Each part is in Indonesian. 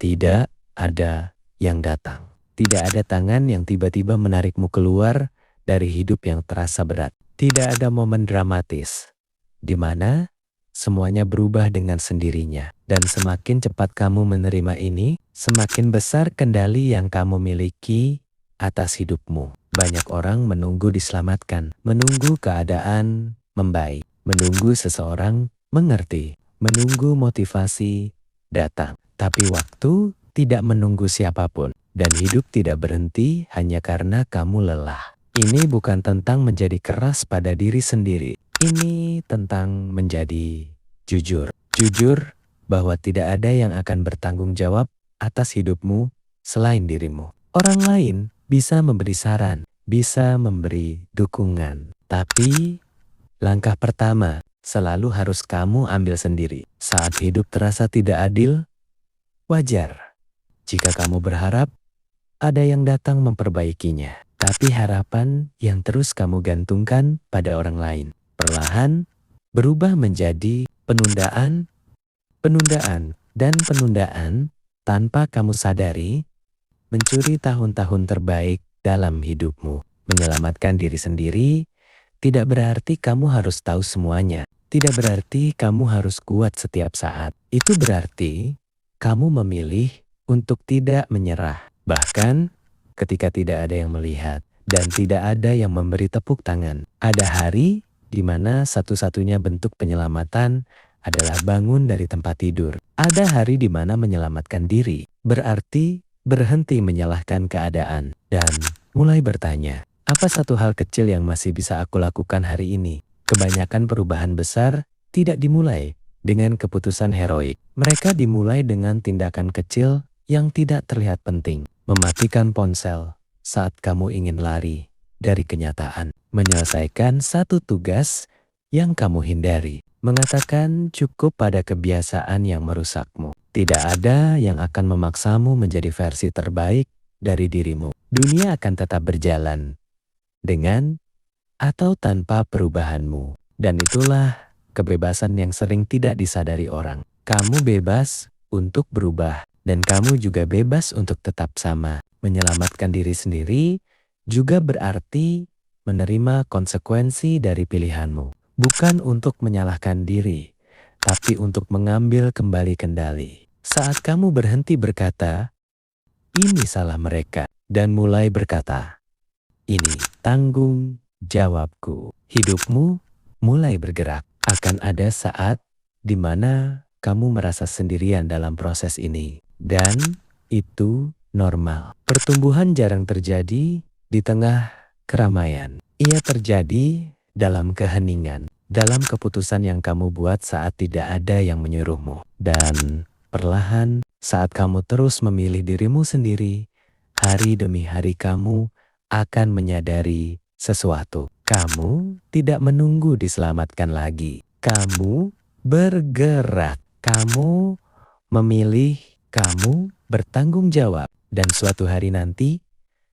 Tidak ada yang datang. Tidak ada tangan yang tiba-tiba menarikmu keluar dari hidup yang terasa berat. Tidak ada momen dramatis di mana semuanya berubah dengan sendirinya. Dan semakin cepat kamu menerima ini, semakin besar kendali yang kamu miliki atas hidupmu. Banyak orang menunggu diselamatkan, menunggu keadaan membaik, menunggu seseorang mengerti, menunggu motivasi datang. Tapi waktu tidak menunggu siapapun, dan hidup tidak berhenti hanya karena kamu lelah. Ini bukan tentang menjadi keras pada diri sendiri. Ini tentang menjadi jujur. Jujur bahwa tidak ada yang akan bertanggung jawab atas hidupmu selain dirimu. Orang lain bisa memberi saran, bisa memberi dukungan. Tapi langkah pertama selalu harus kamu ambil sendiri. Saat hidup terasa tidak adil, wajar jika kamu berharap ada yang datang memperbaikinya. Tapi harapan yang terus kamu gantungkan pada orang lain perlahan berubah menjadi penundaan, dan penundaan tanpa kamu sadari mencuri tahun-tahun terbaik dalam hidupmu. Menyelamatkan diri sendiri tidak berarti kamu harus tahu semuanya. Tidak berarti kamu harus kuat setiap saat. Itu berarti kamu memilih untuk tidak menyerah. Bahkan ketika tidak ada yang melihat dan tidak ada yang memberi tepuk tangan. Ada hari di mana satu-satunya bentuk penyelamatan adalah bangun dari tempat tidur. Ada hari di mana menyelamatkan diri berarti berhenti menyalahkan keadaan dan mulai bertanya, apa satu hal kecil yang masih bisa aku lakukan hari ini? Kebanyakan perubahan besar tidak dimulai dengan keputusan heroik. Mereka dimulai dengan tindakan kecil yang tidak terlihat penting. Mematikan ponsel saat kamu ingin lari dari kenyataan. Menyelesaikan satu tugas yang kamu hindari. Mengatakan cukup pada kebiasaan yang merusakmu. Tidak ada yang akan memaksamu menjadi versi terbaik dari dirimu. Dunia akan tetap berjalan dengan atau tanpa perubahanmu. Dan itulah kebebasan yang sering tidak disadari orang. Kamu bebas untuk berubah dan kamu juga bebas untuk tetap sama. Menyelamatkan diri sendiri juga berarti menerima konsekuensi dari pilihanmu. Bukan untuk menyalahkan diri, tapi untuk mengambil kembali kendali. Saat kamu berhenti berkata, ini salah mereka, dan mulai berkata, ini tanggung jawabku. Hidupmu mulai bergerak. Akan ada saat di mana kamu merasa sendirian dalam proses ini. Dan itu normal. Pertumbuhan jarang terjadi di tengah keramaian. Ia terjadi dalam keheningan. Dalam keputusan yang kamu buat saat tidak ada yang menyuruhmu. Dan perlahan saat kamu terus memilih dirimu sendiri, hari demi hari kamu akan menyadari sesuatu. Kamu tidak menunggu diselamatkan lagi. Kamu bergerak. Kamu memilih, kamu bertanggung jawab. Dan suatu hari nanti,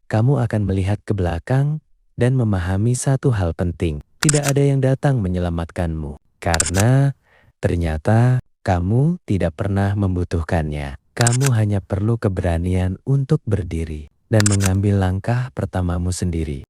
kamu akan melihat ke belakang dan memahami satu hal penting. Tidak ada yang datang menyelamatkanmu. Karena ternyata kamu tidak pernah membutuhkannya. Kamu hanya perlu keberanian untuk berdiri dan mengambil langkah pertamamu sendiri.